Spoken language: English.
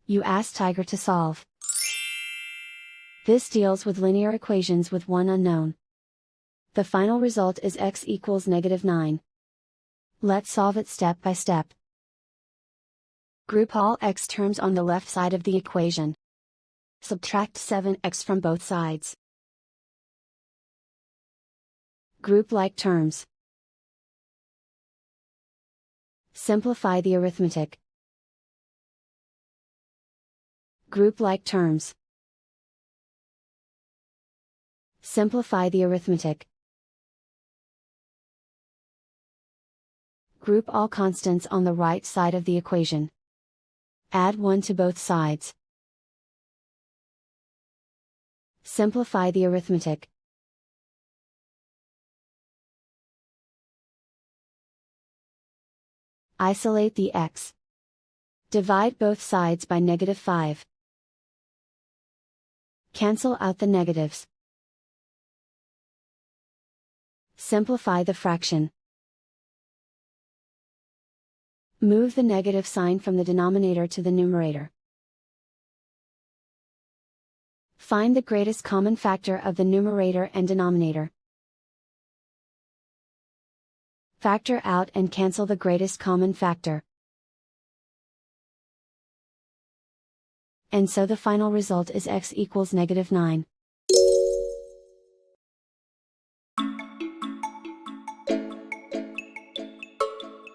You ask Tiger to solve. This deals with linear equations with one unknown. The final result is x equals -9. Let's solve it step by step. Group all x terms on the left side of the equation. Subtract 7x from both sides. Group like terms. Simplify the arithmetic. Group like terms. Simplify the arithmetic. Group all constants on the right side of the equation. Add 1 to both sides. Simplify the arithmetic. Isolate the x. Divide both sides by -5. Cancel out the negatives. Simplify the fraction. Move the negative sign from the denominator to the numerator. Find the greatest common factor of the numerator and denominator. Factor out and cancel the greatest common factor. And so the final result is x equals -9.